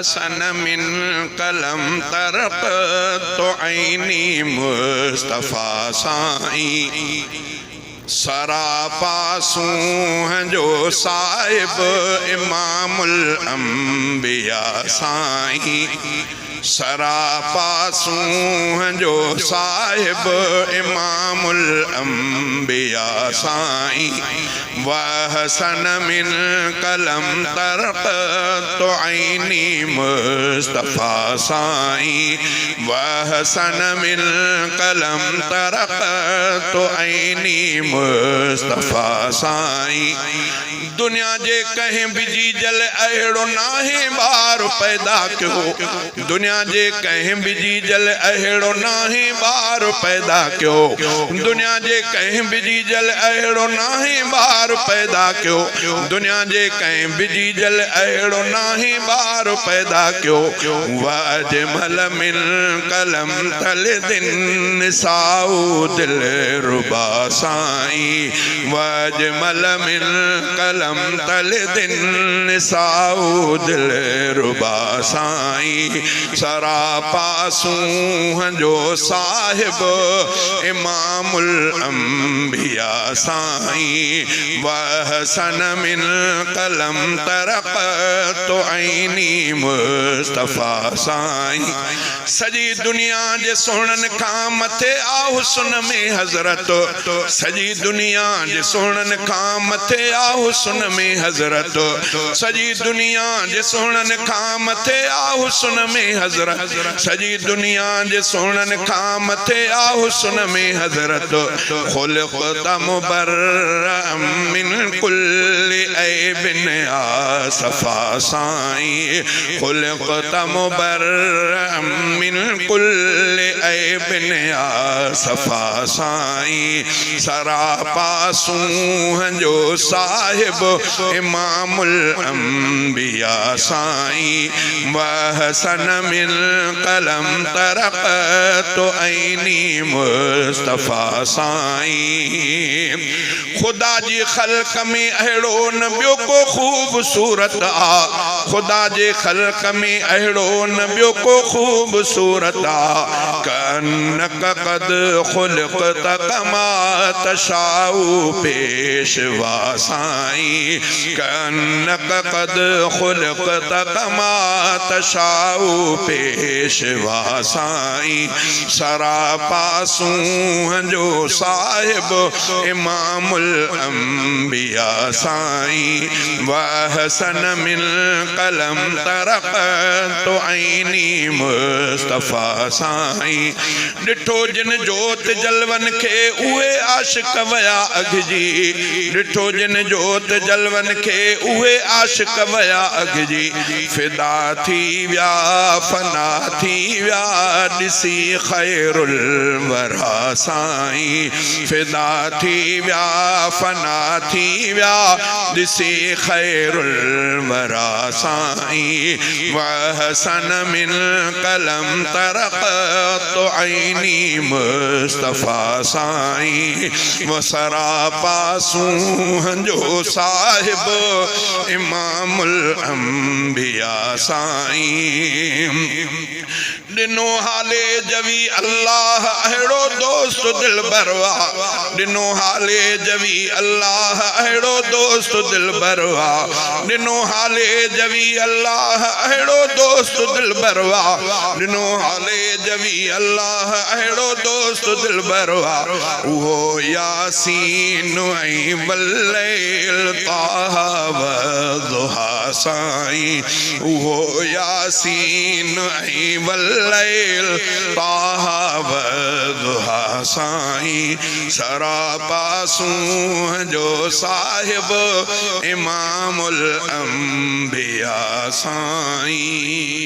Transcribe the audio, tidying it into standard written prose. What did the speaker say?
सन मिन कलम तरक तो ऐनी मुस्तफ़ा साईं सरापासूं हैं जो साहिब इमामुल अंबिया साईं सरापासूं हैं जो साहिब इमामुल अंबिया साईं वह सन मिन कलम तरक तो ऐनी मुस्तफ़ा साईं वह सन मिन कलम तरक तो ऐनी मुस्तफ़ा साईं दुनिया जे कहीं बिजी जल अहिड़ो नाहे ॿार पैदा कयो दुनिया जे कहीं बिजी जल अहिड़ो नाहे ॿार पैदा कयो दुनिया जे कहीं बिजी जल अहिड़ो नाहे ॿार पैदा कयो दुनिया जे कहीं बिजी जल अहिड़ो नाहे ॿार पैदा कयो वाजमल मिन कलम तल दिन निसाउ दिल रुबा साईं वाजमल मिन कलम तल दिन निसाउ दिल रुबा साईं सरापासूं जो साहिब इमामुल अंबिया साईं वह सन मिन कलम तरक तो ऐनी मुस्तफ़ा साईं सजी दुनिया जे सोहणन खां मथे आ हुस्न में हज़रत सजी दुनिया जे सोहणन खां मथे आ हुस्न में हज़रत सजी दुनिया जे सोहणन खां मथे आ हुस्न में हज़रत सजी दुनिया जे सोहणन खां मथे आ हुस्न में हज़रत खुलक़त मुबर्रअम मिन कुल्लि ऐबिन आसफ़ा साईं खुलक़त मुबर्रअम मिन कुल्लि ऐबिन आसफ़ा साईं सरापासूं जो साहिब इमामुल अंबिया साईं वह सन मिन कलम तरक तो ऐनी मुस्तफ़ा साईं खुदा जी ख़ल्क़ में अहिड़ो न ॿियो को ख़ूबसूरत आ खुदा जे ख़ल्क़ में अहिड़ो न ॿियो को ख़ूबसूरत आ कन्नक क़द ख़ुलिक़त कमा तशाउ पेशवा साईं कन्नक क़द ख़ुलिक़त कमा तशाउ पेशवा साईं सरापासूं जो साहिब इमामुल अंबिया साईं वह सन मिन कलम तरक तो ऐनी मुस्तफ़ा साईं ॾिठो जिन जोत जलवन खे उहे आशिक वया अघिजी ॾिठो जिन जोत जलवन खे उहे आशिक वया अघिजी फिदा थी विया फना थी विया ॾिसी ख़ैरुल वरा साईं फिदा थी विया फना थी विया ॾिसी ख़ैरुल वरा साईं वह सन मिन कलम तरक तो ऐनी मुस्तफ़ा साईं वो सरापासूं जो साहिब इमामुल अंबिया साईं दिनो हाले जवी अल्लाह अहिड़ो दोस्त दिल बरवा दिनो हाले जवी अल्लाह अहिड़ो दोस्त दिल बरवा दिनो हाले जवी अल्लाह अहिड़ो दोस्त दिल बरवा दिनो हाले जवी अल्लाह अहिड़ो दोस्त दिल बरवा उहो यासीन ऐं वल्लैल ताहा वदुहा साईं उहो यासीन ऐं वल्लैल ताहा वदुहा साईं सरापासूं जो साहिब इमामुल अंबिया साईं।